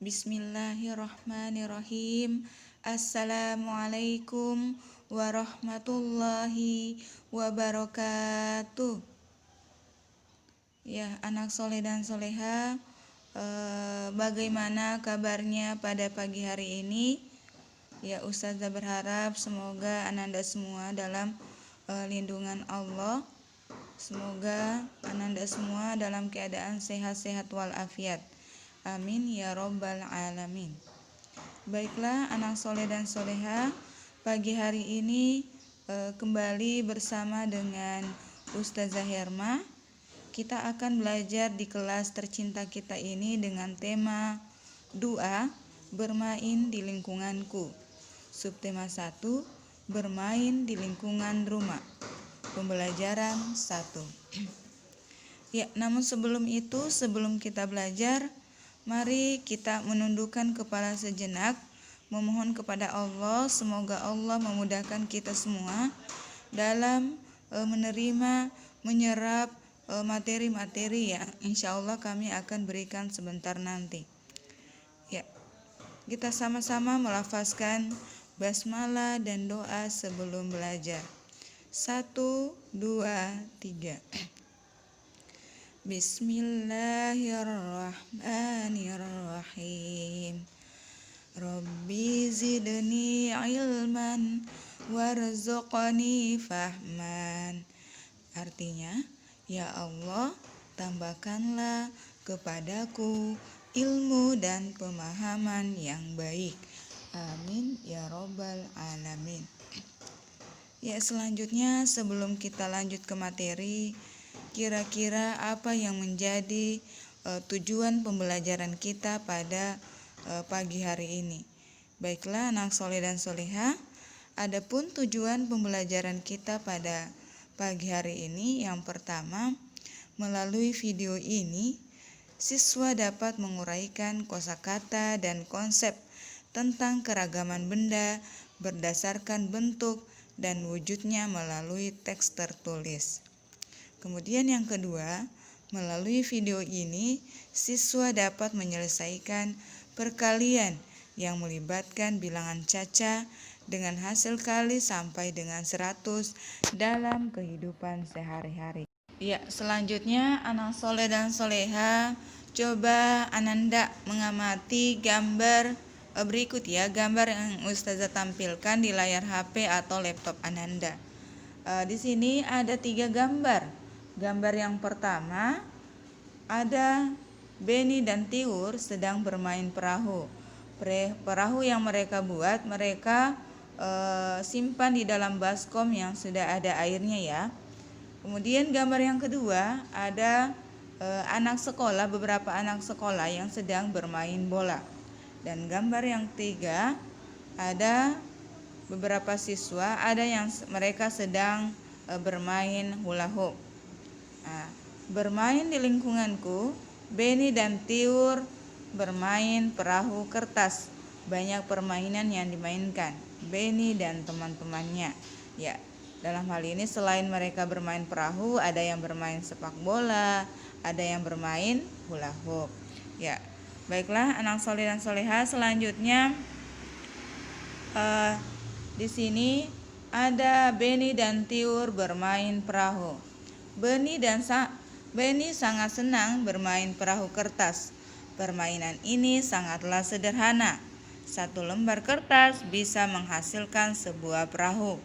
Bismillahirrahmanirrahim. Assalamualaikum warahmatullahi wabarakatuh. Ya, anak soleh dan soleha, bagaimana kabarnya pada pagi hari ini? Ya, Ustazah berharap semoga ananda semua dalam lindungan Allah. Semoga ananda semua dalam keadaan sehat-sehat walafiat. Amin ya robbal alamin. Baiklah anak soleh dan soleha, pagi hari ini kembali bersama dengan Ustazah Herma. Kita akan belajar di kelas tercinta kita ini dengan tema doa bermain di lingkunganku. Subtema 1, bermain di lingkungan rumah. Pembelajaran 1. Ya, namun sebelum itu, sebelum kita belajar, mari kita menundukkan kepala sejenak, memohon kepada Allah, semoga Allah memudahkan kita semua dalam menerima, menyerap materi-materi yang insya Allah kami akan berikan sebentar nanti. Ya, kita sama-sama melafazkan basmalah dan doa sebelum belajar. 1, 2, 3. Bismillahirrahmanirrahim. Rabbi zidni ilman warzuqni fahman. Artinya, ya Allah, tambahkanlah kepadaku ilmu dan pemahaman yang baik. Amin ya robbal alamin. Ya, selanjutnya sebelum kita lanjut ke materi, kira-kira apa yang menjadi tujuan pembelajaran kita pada pagi hari ini? Baiklah anak soleh dan soleha, adapun tujuan pembelajaran kita pada pagi hari ini, yang pertama, melalui video ini siswa dapat menguraikan kosakata dan konsep tentang keragaman benda berdasarkan bentuk dan wujudnya melalui teks tertulis. Kemudian yang kedua, melalui video ini siswa dapat menyelesaikan perkalian yang melibatkan bilangan caca dengan hasil kali sampai dengan 100 dalam kehidupan sehari-hari. Ya, selanjutnya anak soleh dan soleha, coba Ananda mengamati gambar berikut ya, gambar yang Ustazah tampilkan di layar HP atau laptop Ananda. Di sini ada 3 gambar. Gambar yang pertama ada Beni dan Tiur sedang bermain perahu. Perahu yang mereka buat, mereka simpan di dalam baskom yang sudah ada airnya ya. Kemudian gambar yang kedua ada anak sekolah, beberapa anak sekolah yang sedang bermain bola. Dan gambar yang ketiga ada beberapa siswa, ada yang mereka sedang bermain hula hoop. Nah, bermain di lingkunganku, Beni dan Tiur bermain perahu kertas. Banyak permainan yang dimainkan Beni dan teman-temannya. Ya, dalam hal ini selain mereka bermain perahu, ada yang bermain sepak bola, ada yang bermain hula hoop. Ya, baiklah anak soleh dan soleha, selanjutnya di sini ada Beni dan Tiur bermain perahu. Beni sangat senang bermain perahu kertas. Permainan ini sangatlah sederhana. 1 lembar kertas bisa menghasilkan sebuah perahu.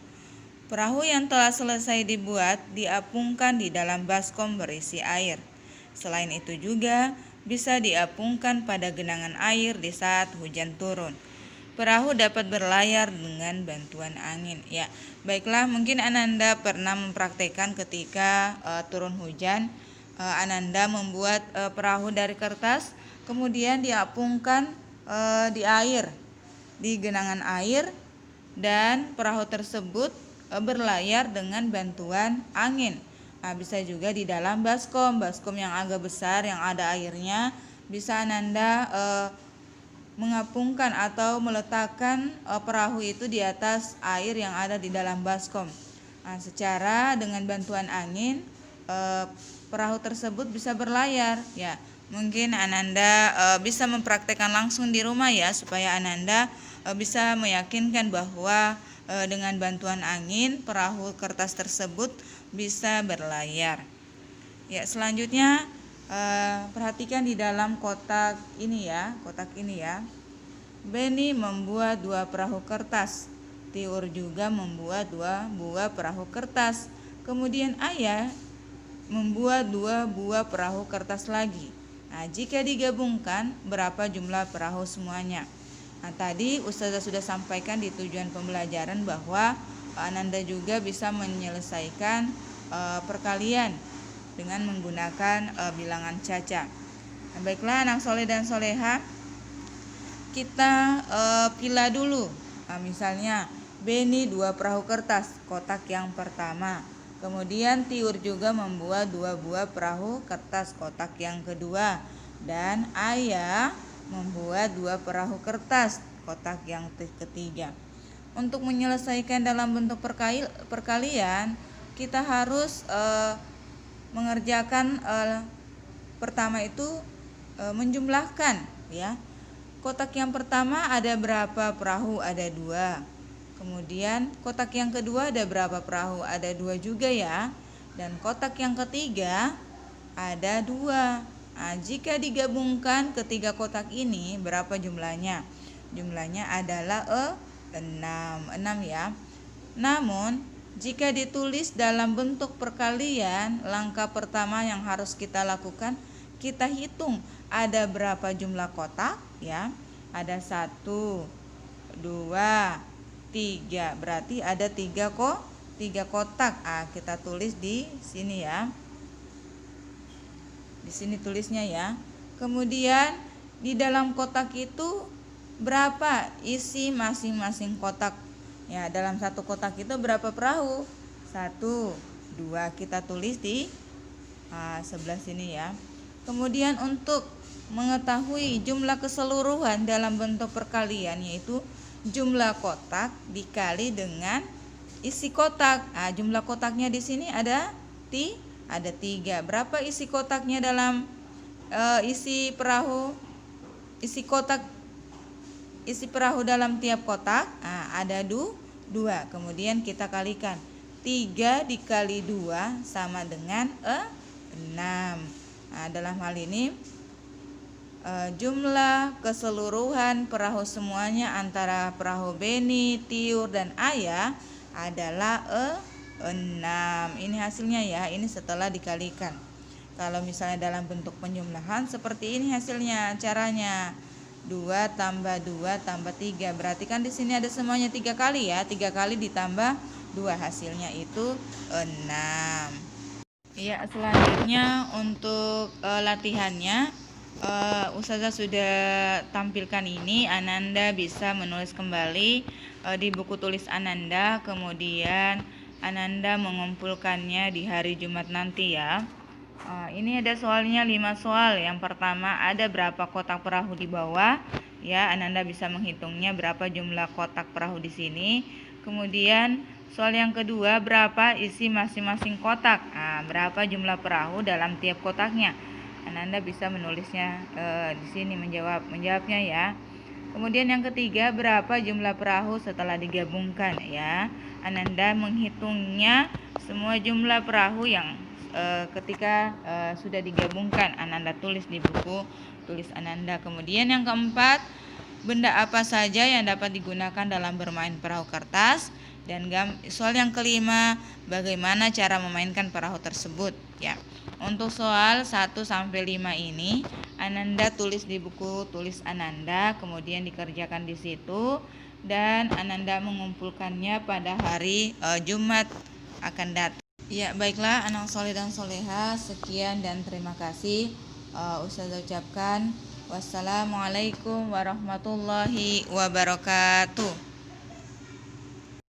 Perahu yang telah selesai dibuat diapungkan di dalam baskom berisi air. Selain itu juga bisa diapungkan pada genangan air di saat hujan turun. Perahu dapat berlayar dengan bantuan angin. Ya, baiklah, mungkin Ananda pernah mempraktekkan ketika turun hujan, Ananda membuat perahu dari kertas, kemudian diapungkan di air, di genangan air, dan perahu tersebut berlayar dengan bantuan angin. Nah, bisa juga di dalam baskom yang agak besar yang ada airnya, bisa Ananda mengapungkan atau meletakkan perahu itu di atas air yang ada di dalam baskom. Nah, secara dengan bantuan angin perahu tersebut bisa berlayar ya, mungkin Ananda bisa mempraktekkan langsung di rumah ya, supaya Ananda bisa meyakinkan bahwa dengan bantuan angin perahu kertas tersebut bisa berlayar. Ya, selanjutnya perhatikan di dalam kotak ini ya, Beni membuat 2 perahu kertas. Tiur juga membuat 2 buah perahu kertas. Kemudian Ayah membuat 2 buah perahu kertas lagi. Nah, jika digabungkan, berapa jumlah perahu semuanya? Nah, tadi Ustazah sudah sampaikan di tujuan pembelajaran bahwa Ananda juga bisa menyelesaikan perkalian dengan menggunakan bilangan caca. Nah, baiklah anak soleh dan soleha, kita pilah dulu. Nah, misalnya Beni 2 perahu kertas, kotak yang pertama. Kemudian Tiur juga membuat 2 buah perahu kertas, kotak yang kedua. Dan Ayah membuat 2 perahu kertas, kotak yang ketiga. Untuk menyelesaikan dalam bentuk perkalian, kita harus mengerjakan pertama itu menjumlahkan ya. Kotak yang pertama ada berapa perahu? Ada 2. Kemudian kotak yang kedua ada berapa perahu? Ada 2 juga ya. Dan kotak yang ketiga ada 2. Nah, jika digabungkan ketiga kotak ini berapa jumlahnya? Jumlahnya adalah 6 ya. Namun jika ditulis dalam bentuk perkalian, langkah pertama yang harus kita lakukan, kita hitung ada berapa jumlah kotak ya. Ada 1, 2, 3. Berarti ada 3 kotak. Kita tulis di sini ya. Di sini tulisnya ya. Kemudian di dalam kotak itu berapa isi masing-masing kotak? Ya, dalam satu kotak itu berapa perahu? 1, 2. Kita tulis di sebelah sini ya. Kemudian untuk mengetahui jumlah keseluruhan dalam bentuk perkalian, yaitu jumlah kotak dikali dengan isi kotak. Jumlah kotaknya di sini ada 3. Berapa isi kotaknya dalam isi perahu? Isi perahu dalam tiap kotak ada 2. Kemudian kita kalikan. 3 dikali 2 sama dengan 6. Dalam hal ini jumlah keseluruhan perahu semuanya antara perahu Beni, Tiur, dan Ayah adalah 6. Ini hasilnya ya, ini setelah dikalikan. Kalau misalnya dalam bentuk penjumlahan seperti ini hasilnya, caranya 2 tambah 2 tambah 3. Berarti kan di sini ada semuanya 3 kali ya. 3 kali ditambah 2, hasilnya itu 6. Ya, selanjutnya untuk latihannya Ustazah sudah tampilkan ini. Ananda bisa menulis kembali di buku tulis Ananda, kemudian Ananda mengumpulkannya di hari Jumat nanti ya. Ini ada soalnya 5 soal. Yang pertama, ada berapa kotak perahu di bawah? Ya, Ananda bisa menghitungnya berapa jumlah kotak perahu di sini. Kemudian soal yang kedua, berapa isi masing-masing kotak? Berapa jumlah perahu dalam tiap kotaknya? Ananda bisa menulisnya di sini, menjawabnya ya. Kemudian yang ketiga, berapa jumlah perahu setelah digabungkan ya. Ananda menghitungnya semua jumlah perahu yang ketika sudah digabungkan, Ananda tulis di buku tulis Ananda. Kemudian yang keempat, benda apa saja yang dapat digunakan dalam bermain perahu kertas. Dan soal yang kelima, bagaimana cara memainkan perahu tersebut ya. Untuk soal 1 sampai 5 ini Ananda tulis di buku tulis Ananda, kemudian dikerjakan di situ dan Ananda mengumpulkannya pada hari Jumat akan datang. Ya, baiklah anak soleh dan soleha, sekian dan terima kasih. Ustazah ucapkan wassalamualaikum warahmatullahi wabarakatuh.